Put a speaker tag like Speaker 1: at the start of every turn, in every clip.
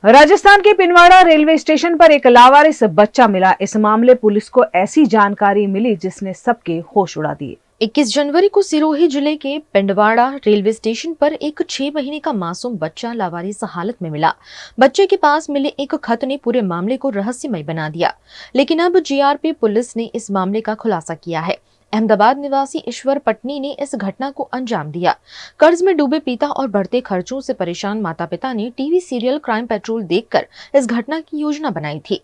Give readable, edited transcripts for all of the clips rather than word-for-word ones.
Speaker 1: राजस्थान के Pindwara railway station पर एक लावारिस बच्चा मिला। इस मामले पुलिस को ऐसी जानकारी मिली जिसने सबके होश उड़ा दिए।
Speaker 2: 21 जनवरी को सिरोही जिले के पिंडवाड़ा रेलवे स्टेशन पर एक 6 महीने का मासूम बच्चा लावारिस हालत में मिला। बच्चे के पास मिले एक खत ने पूरे मामले को रहस्यमय बना दिया, लेकिन अब जीआरपी पुलिस ने इस मामले का खुलासा किया है। अहमदाबाद निवासी ईश्वर पटनी ने इस घटना को अंजाम दिया। कर्ज में डूबे पिता और बढ़ते खर्चों से परेशान माता पिता ने टीवी सीरियल क्राइम पेट्रोल देखकर इस घटना की योजना बनाई थी।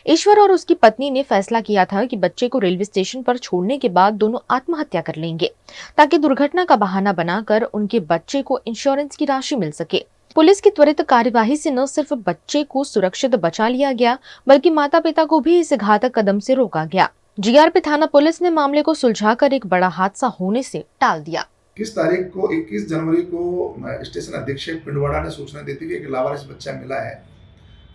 Speaker 2: ईश्वर और उसकी पत्नी ने फैसला किया था कि बच्चे को रेलवे स्टेशन पर छोड़ने के बाद दोनों आत्महत्या कर लेंगे, ताकि दुर्घटना का बहाना बनाकर उनके बच्चे को इंश्योरेंस की राशि मिल सके। पुलिस की त्वरित कार्यवाही से न सिर्फ बच्चे को सुरक्षित बचा लिया गया, बल्कि माता पिता को भी इस घातक कदम से रोका गया। जीआरपी थाना पुलिस ने मामले को सुलझाकर एक बड़ा हादसा होने से टाल दिया।
Speaker 3: 21 तारीख को 21 जनवरी को स्टेशन अधीक्षक पिंडवाड़ा ने सूचना दी थी कि एक लावारिस बच्चा मिला है,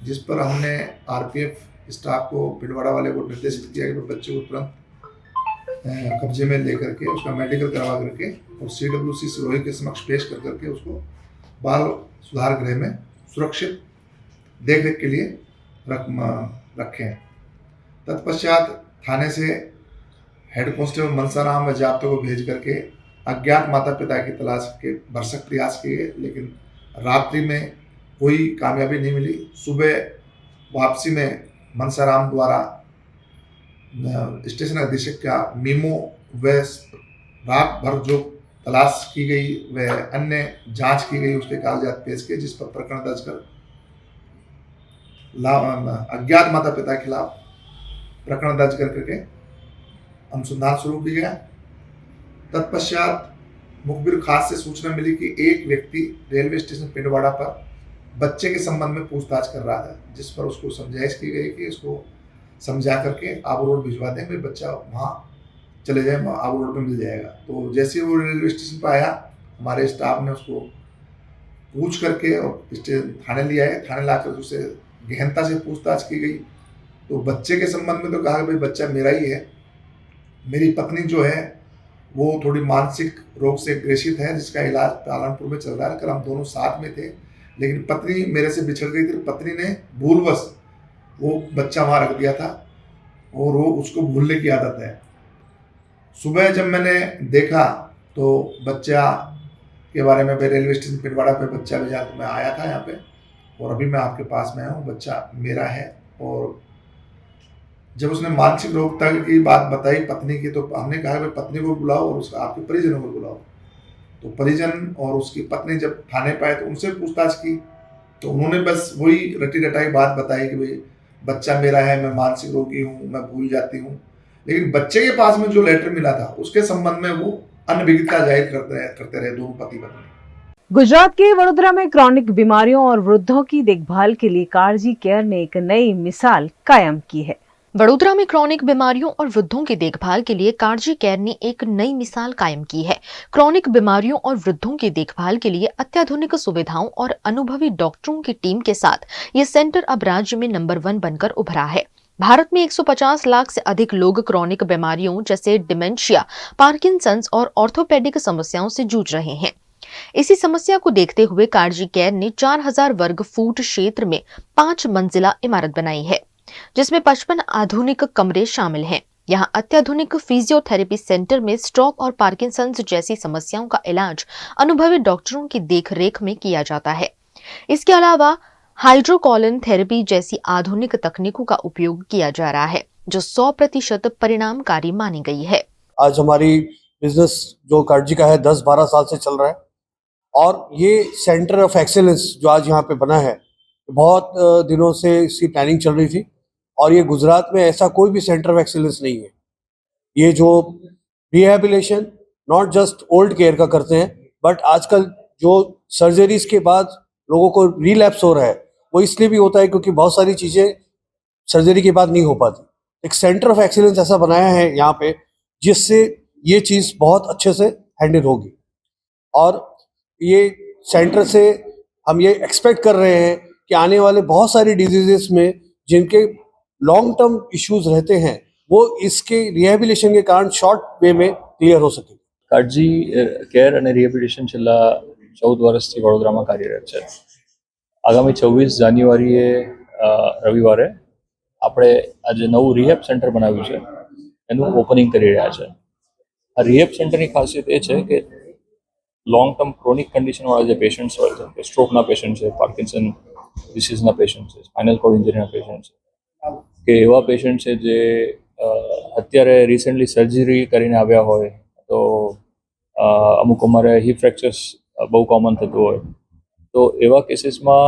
Speaker 3: जिस पर हमने आरपीएफ स्टाफ को पिंडवाड़ा वाले को निर्देशित किया कि वो बच्चे को तुरंत कब्जे में लेकर के उसका मेडिकल करवा करके और सीडब्ल्यूसी सिरोही के समक्ष पेश कर करके उसको बाल सुधार गृह में सुरक्षित देखरेख के लिए रखें। तत्पश्चात थाने से हेड कांस्टेबल मनसाराम व जाब्ते को भेज करके अज्ञात माता पिता की तलाश के भरसक प्रयास किए, लेकिन रात्रि में कोई कामयाबी नहीं मिली। सुबह वापसी में मनसाराम द्वारा स्टेशन अधीक्षक का मीमो व रात भर जो तलाश की गई व अन्य जांच की गई उसके कागजात पेश किए, जिस पर प्रकरण दर्ज कर अज्ञात माता पिता के खिलाफ प्रकरण दर्ज करके अनुसंधान शुरू किया गया। तत्पश्चात मुखबिर खास से सूचना मिली कि एक व्यक्ति रेलवे स्टेशन पिंडवाड़ा पर बच्चे के संबंध में पूछताछ कर रहा था, जिस पर उसको समझाइश की गई कि इसको समझा करके आबू रोड भिजवा दें, भाई बच्चा वहाँ चले जाए, आबू रोड पर मिल जाएगा। तो जैसे ही वो रेलवे स्टेशन पर आया, हमारे स्टाफ ने उसको पूछ करके और थाने ले आए। थाने लाकर उससे गहनता से पूछताछ की गई। तो बच्चे के संबंध में तो कहा भाई बच्चा मेरा ही है, मेरी पत्नी जो है वो थोड़ी मानसिक रोग से ग्रसित है, जिसका इलाज पालनपुर में चल रहा है। कल हम दोनों साथ में थे, लेकिन पत्नी मेरे से बिछड़ गई थी। पत्नी ने भूलवश वो बच्चा वहाँ रख दिया था और वो उसको भूलने की आदत है। सुबह जब मैंने देखा तो बच्चा के बारे में रेलवे स्टेशन पिंडवाड़ा पे बच्चा भेजा, तो मैं आया था यहाँ पे और अभी मैं आपके पास में हूँ। बच्चा मेरा है। और जब उसने मानसिक रोगता की बात बताई पत्नी की, तो हमने कहा भाई पत्नी को बुलाओ और उसका आपके परिजनों को बुलाओ। तो परिजन और उसकी पत्नी जब थाने पे आए तो उनसे पूछताछ की, तो उन्होंने बस वही रटी रटाई बात बताई कि भाई बच्चा मेरा है, मैं मानसिक रोगी हूँ, मैं भूल जाती हूँ। लेकिन बच्चे के पास में जो लेटर मिला था उसके संबंध में वो अनभिज्ञता जाहिर करते रहे दोनों पति पत्नी।
Speaker 1: गुजरात के वडोदरा में क्रॉनिक बीमारियों और वृद्धों की देखभाल के लिए काळजी केयर ने एक नई मिसाल कायम की है।
Speaker 2: वडोदरा में क्रॉनिक बीमारियों और वृद्धों की देखभाल के लिए काळजी केयर ने एक नई मिसाल कायम की है। क्रॉनिक बीमारियों और वृद्धों की देखभाल के लिए अत्याधुनिक सुविधाओं और अनुभवी डॉक्टरों की टीम के साथ ये सेंटर अब राज्य में नंबर 1 बनकर उभरा है। भारत में 150 लाख से अधिक लोग क्रॉनिक बीमारियों जैसे डिमेंशिया, पार्किंसंस और ऑर्थोपेडिक समस्याओं से जूझ रहे हैं। इसी समस्या को देखते हुए काळजी केयर ने 4000 वर्ग फुट क्षेत्र में 5 मंजिला इमारत बनाई है, जिसमें 55 आधुनिक कमरे शामिल हैं। यहां अत्याधुनिक फिजियोथेरेपी सेंटर में स्ट्रोक और पार्किंसंस जैसी समस्याओं का इलाज अनुभवी डॉक्टरों की देखरेख में किया जाता है। इसके अलावा हाइड्रोकोलिन थेरेपी जैसी आधुनिक तकनीकों का उपयोग किया जा रहा है, जो 100% परिणामकारी मानी गई है।
Speaker 4: आज हमारी बिजनेस जो काळजी का है 10-12 साल से चल रहा है, और ये सेंटर ऑफ एक्सेलेंस जो आज यहाँ पे बना है, बहुत दिनों से इसकी प्लानिंग चल रही थी। और ये गुजरात में ऐसा कोई भी सेंटर ऑफ एक्सीलेंस नहीं है। ये जो rehabilitation not just old care का करते हैं, बट आजकल जो सर्जरीज के बाद लोगों को रिलैप्स हो रहा है वो इसलिए भी होता है क्योंकि बहुत सारी चीज़ें सर्जरी के बाद नहीं हो पाती। एक सेंटर ऑफ एक्सीलेंस ऐसा बनाया है यहाँ पे जिससे ये चीज़ बहुत अच्छे से हैंडल होगी। और ये सेंटर से हम ये एक्सपेक्ट कर रहे हैं कि आने वाले बहुत सारी डिजीजेस में जिनके लॉन्ग टर्म इश्यूज रहते हैं वो इसके रिहेबिलिटेशन के कारण शॉर्ट वे में क्लियर हो सके।
Speaker 5: કાળજી કેર અને રિહેબિલિટેશન છેલ્લા 14 વર્ષથી વડોદરામાં કાર્યરત છે। આગામી 24 જાન્યુઆરીએ રવિવારે આપણે આજે નવું રિહેબ સેન્ટર બનાવ્યું છે એનું ઓપનિંગ કરી રહ્યા છે. આ રિહેબ સેન્ટરની ખાસિયત એ છે કે લોંગ ટર્મ ક્રોનિક કન્ડિશનવાળા જે પેશન્ટ્સ હોય છે, કે સ્ટ્રોકના પેશન્ટ છે, પાર્કિન્સન ડિસીઝના પેશન્ટ છે, સ્પાઇનલ કોર્ડ ઇન્જરીના પેશન્ટ છે, કે એવા પેશન્ટ છે જે અત્યારે રિસેન્ટલી સર્જરી કરીને આવ્યા હોય, તો અમુક અમારે હિપ ફ્રેક્ચર્સ બહુ કોમન થતું હોય, તો એવા કેસીસમાં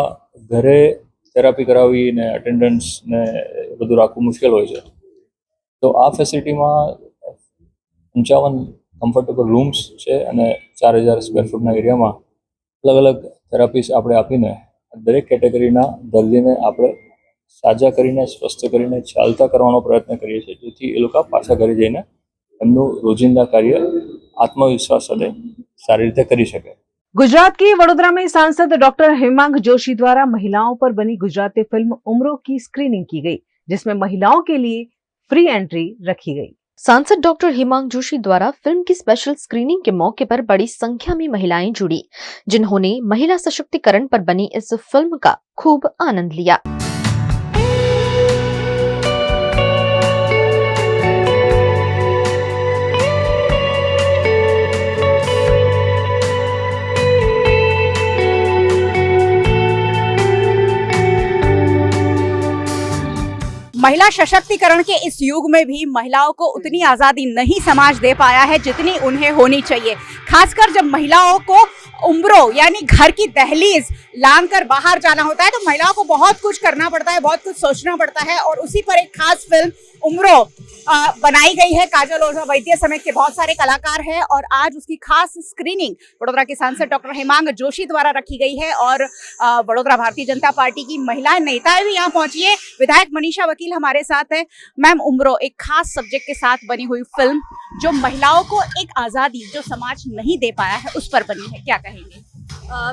Speaker 5: ઘરે થેરાપી કરાવીને અટેન્ડન્સ ને બધું રાખવું મુશ્કેલ હોય છે. તો આ ફેસિલિટીમાં 55 કમ્ફર્ટેબલ રૂમ્સ છે અને 4000 સ્ક્વેર ફૂટના એરિયામાં અલગ અલગ થેરાપીસ આપણે આપીને દરેક કેટેગરીના દર્દીને આપણે સાજા કરીને, સ્વસ્થ કરીને, ચાલતા કરવાનો પ્રયત્ન કરીએ છીએ, જેથી એ લોકો પાછા ઘરે જઈને એમનું રોજિંદા કાર્ય આત્મવિશ્વાસ સાથે સારી રીતે કરી શકે.
Speaker 1: गुजरात के वडोदरा में सांसद डॉक्टर हेमांग जोशी द्वारा महिलाओं पर बनी गुजराती फिल्म उम्रो की स्क्रीनिंग की गई, जिसमें महिलाओं के लिए फ्री एंट्री रखी गई.
Speaker 2: सांसद डॉक्टर हेमांग जोशी द्वारा फिल्म की स्पेशल स्क्रीनिंग के मौके पर बड़ी संख्या में महिलाएं जुड़ी, जिन्होंने महिला सशक्तिकरण पर बनी इस फिल्म का खूब आनंद लिया.
Speaker 6: महिला सशक्तिकरण के इस युग में भी महिलाओं को उतनी आज़ादी नहीं समाज दे पाया है जितनी उन्हें होनी चाहिए। खासकर जब महिलाओं को उम्रो यानी घर की दहलीज लांघ कर बाहर जाना होता है तो महिलाओं को बहुत कुछ करना पड़ता है, बहुत कुछ सोचना पड़ता है, और उसी पर एक खास फिल्म उम्रो बनाई गई है। काजल ओझा वैद्य समेत के बहुत सारे कलाकार हैं और आज उसकी खास स्क्रीनिंग वडोदरा के सांसद डॉक्टर हेमांग जोशी द्वारा रखी गई है और वडोदरा भारतीय जनता पार्टी की महिला नेताएं भी यहाँ पहुंची है। विधायक मनीषा वकील हमारे साथ है। मैम, उम्रो एक खास सब्जेक्ट के साथ बनी हुई फिल्म जो महिलाओं को एक आज़ादी जो समाज नहीं दे पाया है उस पर बनी है, क्या कहेंगे?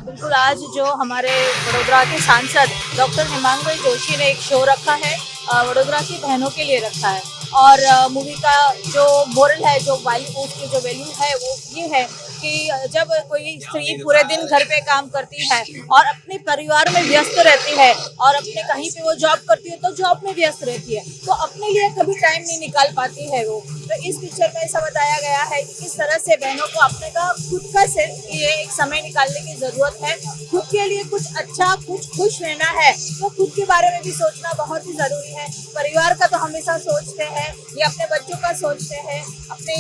Speaker 7: बिल्कुल, आज जो हमारे वडोदरा के सांसद डॉक्टर हेमांग जोशी ने एक शो रखा है, वडोदरा की बहनों के लिए रखा है, और मूवी का जो मोरल है, जो उसकी जो वैल्यू है वो ये है कि जब कोई स्त्री पूरे दिन घर पे काम करती है और अपने परिवार में व्यस्त रहती है और अपने कहीं पे वो जॉब करती है तो जॉब में व्यस्त रहती है, तो अपने लिए कभी टाइम नहीं निकाल पाती है वो। तो इस पिक्चर में ऐसा बताया गया है कि किस तरह से बहनों को अपने का खुद का लिए एक समय निकालने की जरूरत है, खुद के लिए कुछ अच्छा, कुछ खुश रहना है तो खुद के बारे में भी सोचना बहुत ही जरूरी है। परिवार का तो हमेशा सोचते हैं, ये अपने बच्चों का सोचते हैं, अपने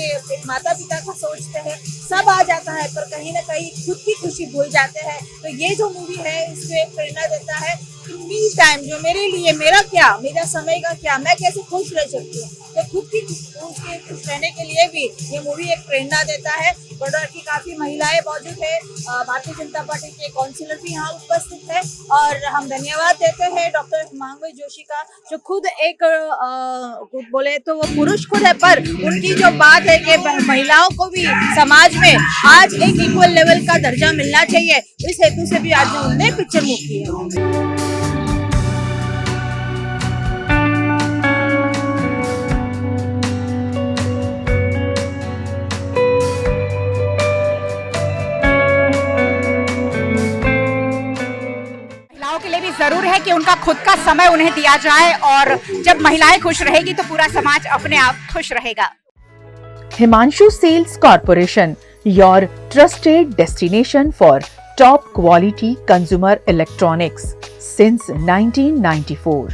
Speaker 7: माता पिता का सोचते हैं, सब आ जाता है, पर कहीं ना कहीं खुद की खुशी भूल जाते हैं। तो ये जो मूवी है इसमें प्रेरणा देता है कि मी टाइम जो मेरे लिए, मेरा क्या, मेरा समय का क्या, मैं कैसे खुश रह सकती हूँ, तो खुद की खुश रहने के लिए भी ये मूवी एक प्रेरणा देता है। वडोदरा की काफी महिलाएं मौजूद है, भारतीय जनता पार्टी के काउंसिलर भी यहाँ उपस्थित है, और हम धन्यवाद देते हैं डॉक्टर हेमांग जोशी का, जो खुद एक बोले तो वो पुरुष खुद है, पर उनकी जो बात है कि महिलाओं को भी समाज में आज एक इक्वल लेवल का दर्जा मिलना चाहिए, इस हेतु से भी आज उन्होंने पिक्चर मूव की है।
Speaker 6: के लिए भी जरूर है कि उनका खुद का समय उन्हें दिया जाए, और जब महिलाएं खुश रहेगी तो पूरा समाज अपने आप खुश रहेगा।
Speaker 1: Himanshu sales corporation, your trusted destination for top quality consumer electronics since 1994।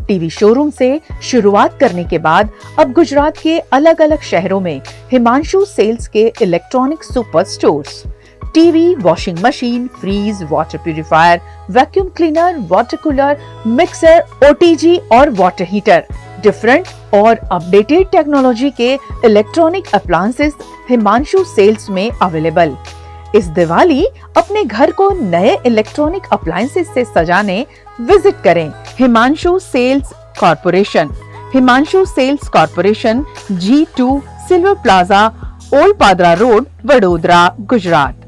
Speaker 1: TV showroom से शुरुआत करने के बाद अब गुजरात के अलग अलग शहरों में हिमांशु सेल्स के electronic super stores, TV, washing machine, fridge, water purifier, vacuum cleaner, water cooler, mixer, OTG और वाटर हीटर, डिफरेंट और अपडेटेड टेक्नोलॉजी के इलेक्ट्रॉनिक अप्लायंसेस हिमांशु सेल्स में अवेलेबल। इस दिवाली अपने घर को नए इलेक्ट्रॉनिक अप्लायंसेस से सजाने विजिट करें Himanshu sales corporation. Himanshu sales corporation, G2 silver plaza, old Padra road, Vadodara, Gujarat.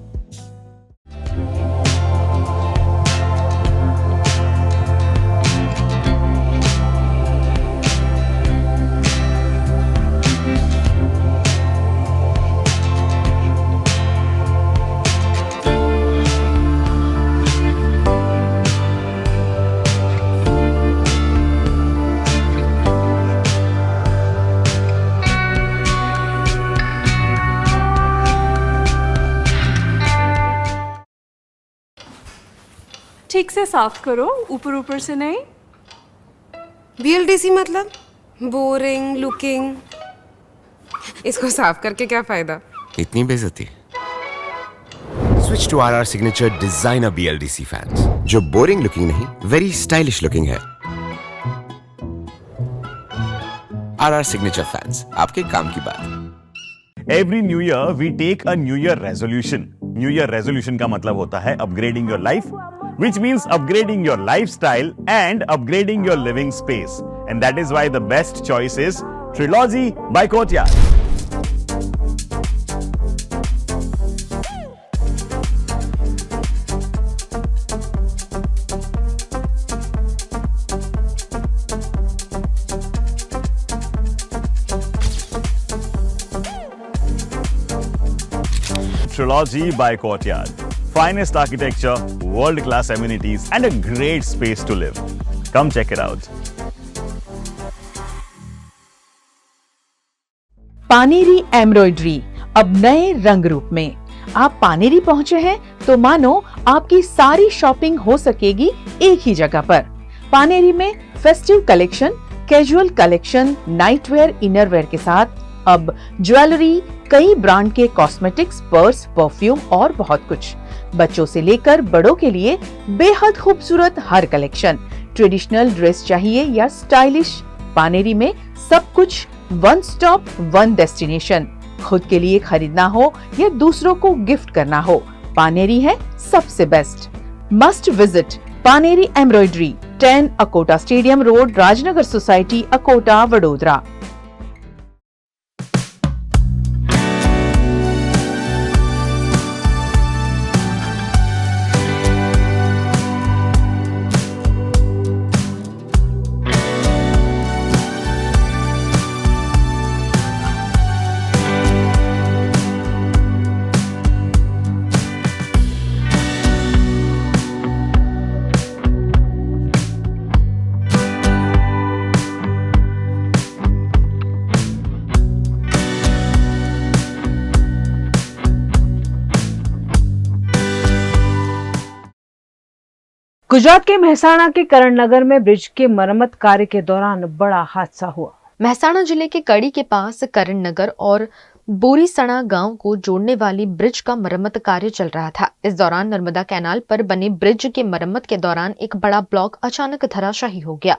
Speaker 8: ठीक से साफ करो, ऊपर ऊपर से नहीं।
Speaker 9: BLDC मतलब बोरिंग लुकिंग, इसको साफ करके क्या फायदा?
Speaker 10: इतनी बेइज्जती। Switch to RR signature designer BLDC fans, जो बोरिंग लुकिंग नहीं, वेरी स्टाइलिश लुकिंग है। RR सिग्नेचर फैंस, आपके काम की बात।
Speaker 11: Every new year we take a new year resolution. New year resolution का मतलब होता है upgrading your life, which means upgrading your lifestyle and upgrading your living space. And that is why the best choice is Trilogy by Courtyard. Trilogy by Courtyard. Finest architecture, world-class amenities, and a great space to live. Come check it out.
Speaker 1: Paneri embroidery अब नए रंग रूप में। आप पानेरी पहुंचे हैं तो मानो आपकी सारी शॉपिंग हो सकेगी एक ही जगह पर। पानेरी में festive collection, casual collection, nightwear, innerwear के साथ अब ज्वेलरी, कई ब्रांड के कॉस्मेटिक्स, पर्स, परफ्यूम और बहुत कुछ। बच्चों से लेकर बड़ों के लिए बेहद खूबसूरत हर कलेक्शन। ट्रेडिशनल ड्रेस चाहिए या स्टाइलिश, पानेरी में सब कुछ वन स्टॉप वन डेस्टिनेशन। खुद के लिए खरीदना हो या दूसरों को गिफ्ट करना हो, पानेरी है सबसे best. Must visit Paneri embroidery, 10 Akota stadium road, Rajnagar society, Akota, Vadodara.
Speaker 12: Gujarat के मेहसाणा के करण नगर में ब्रिज के मरम्मत कार्य के दौरान बड़ा हादसा हुआ।
Speaker 2: मेहसाणा जिले के कड़ी के पास करण नगर और बोरीसणा गांव को जोड़ने वाली ब्रिज का मरम्मत कार्य चल रहा था। इस दौरान नर्मदा कैनाल पर बने ब्रिज के मरम्मत के दौरान एक बड़ा ब्लॉक अचानक धराशायी हो गया।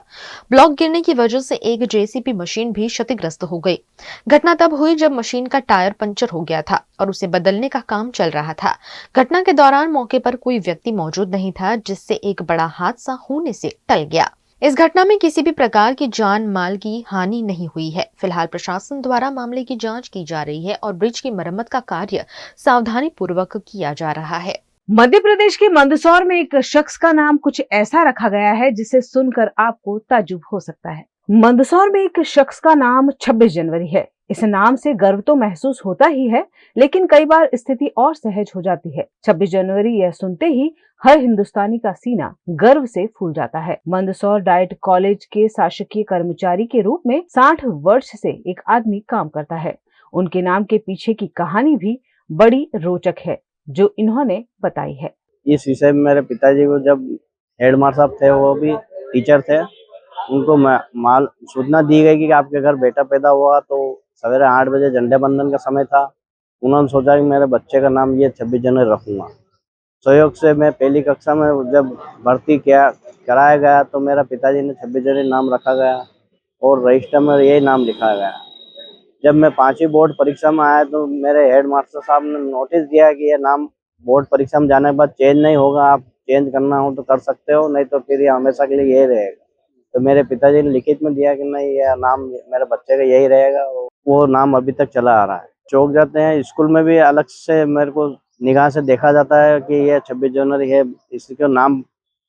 Speaker 2: ब्लॉक गिरने की वजह से एक JCB मशीन भी क्षतिग्रस्त हो गई। घटना तब हुई जब मशीन का टायर पंचर हो गया था और उसे बदलने का काम चल रहा था। घटना के दौरान मौके पर कोई व्यक्ति मौजूद नहीं था, जिससे एक बड़ा हादसा होने से टल गया। इस घटना में किसी भी प्रकार की जान माल की हानि नहीं हुई है। फिलहाल प्रशासन द्वारा मामले की जांच की जा रही है और ब्रिज की मरम्मत का कार्य सावधानी पूर्वक किया जा रहा है।
Speaker 12: मध्य प्रदेश के मंदसौर में एक शख्स का नाम कुछ ऐसा रखा गया है जिसे सुनकर आपको ताज्जुब हो सकता है। मंदसौर में एक शख्स का नाम 26 जनवरी है। इस नाम से गर्व तो महसूस होता ही है, लेकिन कई बार स्थिति और सहज हो जाती है। 26 जनवरी यह सुनते ही हर हिंदुस्तानी का सीना गर्व से फूल जाता है। मंदसौर डाइट कॉलेज के शासकीय कर्मचारी के रूप में 60 वर्ष से एक आदमी काम करता है। उनके नाम के पीछे की कहानी भी बड़ी रोचक है, जो इन्होंने बताई है।
Speaker 13: इस विषय में मेरे पिताजी को, जब हेडमास्टर साहब थे, वो भी टीचर थे, उनको माल सूचना दी गई कि आपके घर बेटा पैदा हुआ, तो सवेरे 8 बजे झंडे बंधन का समय था। उन्होंने सोचा कि मेरे बच्चे का नाम ये 26 जनवरी रखूंगा। सहयोग से मैं पहली कक्षा में जब भर्ती कराया गया तो मेरा पिताजी ने 26 जनवरी नाम रखा गया और रजिस्टर में यही नाम लिखा गया। जब मैं 5वीं बोर्ड परीक्षा में आया तो मेरे हेड मास्टर साहब ने नोटिस दिया कि ये नाम बोर्ड परीक्षा में जाने के बाद चेंज नहीं होगा, आप चेंज करना हो तो कर सकते हो, नहीं तो फिर ये हमेशा के लिए यही रहेगा। तो मेरे पिताजी ने लिखित में दिया कि नहीं, यह नाम मेरे बच्चे का यही रहेगा। वो नाम अभी तक चला आ रहा है। चौक जाते हैं, स्कूल में भी अलग से मेरे को निगाह से देखा जाता है कि यह 26 जनवरी है, इसका नाम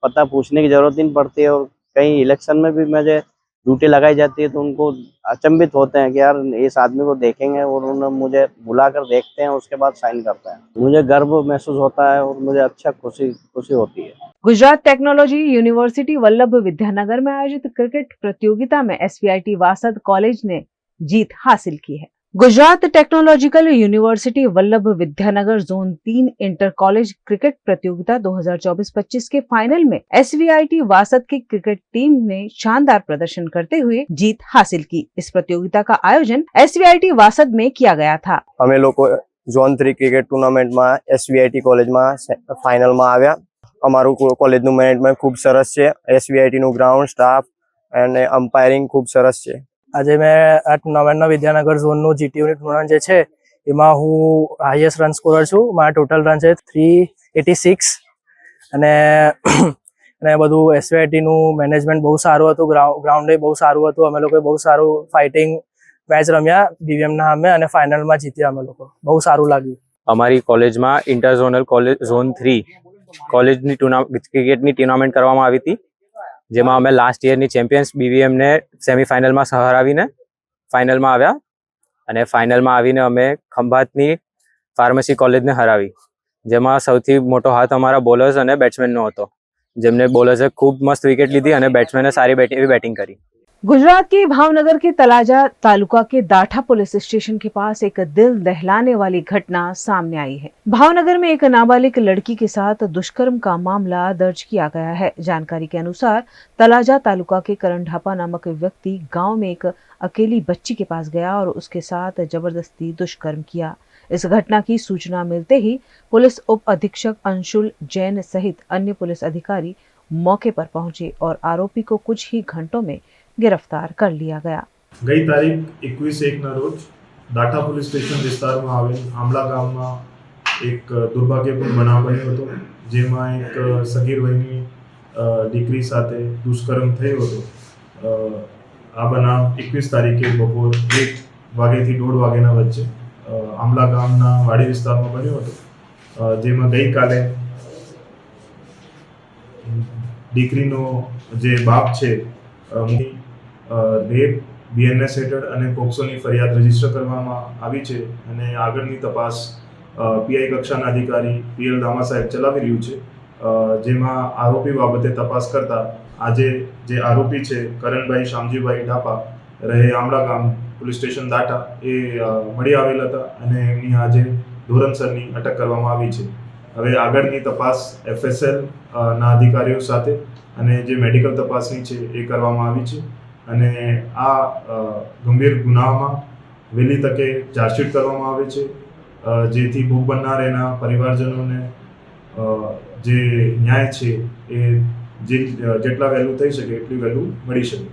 Speaker 13: पता पूछने की जरूरत नहीं पड़ती है। और कहीं इलेक्शन में भी मुझे ड्यूटी लगाई जाती है तो उनको अचंभित होते हैं कि यार इस आदमी को देखेंगे, और उन्हें मुझे बुलाकर देखते हैं, उसके बाद साइन करते हैं। मुझे गर्व महसूस होता है और मुझे अच्छा खुशी होती है।
Speaker 12: गुजरात टेक्नोलॉजी यूनिवर्सिटी वल्लभ विद्यानगर में आयोजित क्रिकेट प्रतियोगिता में SVIT वासद कॉलेज ने जीत हासिल की है। Gujarat technological university Vallabh Vidyanagar zone 3 inter college cricket प्रतियोगिता 2024-25 के फाइनल में SVIT वासद की क्रिकेट टीम ने शानदार प्रदर्शन करते हुए जीत हासिल की। इस प्रतियोगिता का आयोजन SVIT वासद में किया गया था।
Speaker 13: અમે લોકો ઝોન 3 ક્રિકેટ ટુર્નામેન્ટમાં SVIT કોલેજમાં ફાઇનલમાં આવ્યા। અમારું કોલેજનું મેનેજમેન્ટ ખૂબ સરસ છે। SVIT નું ગ્રાઉન્ડ સ્ટાફ અને અમ્પાયરિંગ ખૂબ સરસ છે।
Speaker 14: આજે મેં આ ટુર્નામેન્ટનો વિદ્યાનગર ઝોનનું GTUની ટુર્નામેન્ટ જે છે એમાં હું હાઈએસ્ટ રન સ્કોરર છું। મારા ટોટલ રન છે 386 અને બધું SVIT નું મેનેજમેન્ટ બહુ સારું હતું। ગ્રાઉન્ડ બહુ સારું હતું। અમે લોકોએ બહુ સારું ફાઇટિંગ મેચ રમ્યા BVM ના સામે અને ફાઇનલમાં જીત્યા। અમે લોકો બહુ સારું લાગ્યું।
Speaker 15: અમારી કોલેજમાં ઇન્ટરઝોનલ કોલેજ ઝોન 3 કોલેજની ક્રિકેટની ટુર્નામેન્ટ કરવામાં આવી હતી, જેમાં અમે લાસ્ટ યરની ચેમ્પિયન્સ BVM ને સેમીફાઇનલમાં હરાવીને ફાઇનલમાં આવ્યા અને ફાઇનલમાં આવીને અમે ખંભાતની ફાર્મસી કોલેજને હરાવી, જેમાં સૌથી મોટો હાથ અમારા બોલર્સ અને બેટ્સમેનનો હતો, જેમને બોલર્સે ખૂબ મસ્ત વિકેટ લીધી અને બેટ્સમેને સારી બેટિંગ કરી।
Speaker 12: गुजरात के भावनगर के तलाजा तालुका के दाठा पुलिस स्टेशन के पास एक दिल दहलाने वाली घटना सामने आई है। भावनगर में एक नाबालिग लड़की के साथ दुष्कर्म का मामला दर्ज किया गया है। जानकारी के अनुसार तलाजा तालुका के करण ढापा नामक व्यक्ति गांव में एक अकेली बच्ची के पास गया और उसके साथ जबरदस्ती दुष्कर्म किया। इस घटना की सूचना मिलते ही पुलिस उप अधीक्षक अंशुल जैन सहित अन्य पुलिस अधिकारी मौके पर पहुंचे और आरोपी को कुछ ही घंटों में गिरफ्तार कर लिया गया।
Speaker 16: गई तारीख 21/1 रोज दाठा पोलीस स्टेशन विસ્તારમાં આવેલ આંબલા ગામમાં એક દુર્ભાગ્યપૂર્ણ બનાવ બન્યો હતો, જેમાં એક સગીર વયની દીકરી સાથે દુષ્કર્મ થયો હતો। આ બનાવ 21 તારીખે બપોર 1 વાગ્યાથી 1:30 વાગ્યાના વચ્ચે આંબલા ગામના વાડી વિસ્તારમાં બન્યો હતો, જેમાં ગઈકાલે દીકરીનો જે બાપ છે રેપ BNS હેઠળ અને પોક્સોની ફરિયાદ રજીસ્ટર કરવામાં આવી છે અને આગળની તપાસ PI કક્ષાના અધિકારી PL દામા સાહેબ ચલાવી રહ્યું છે, જેમાં આરોપી બાબતે તપાસ કરતા આજે જે આરોપી છે કરણભાઈ શામજીભાઈ ઢાપા રહે આમળા ગામ પોલીસ સ્ટેશન દાટા એ મળી આવેલ હતા અને એમની આજે ધોરણસરની અટક કરવામાં આવી છે। હવે આગળની તપાસ FSL ના અધિકારીઓ સાથે અને જે મેડિકલ તપાસની છે એ કરવામાં આવી છે અને આ ગંભીર ગુનામાં વહેલી તકે ચાર્જશીટ કરવામાં આવે છે, જેથી ભોગ બનનાર એના પરિવારજનોને જે ન્યાય છે એ જેટલા વહેલું થઈ શકે એટલું વહેલું મળી શકે।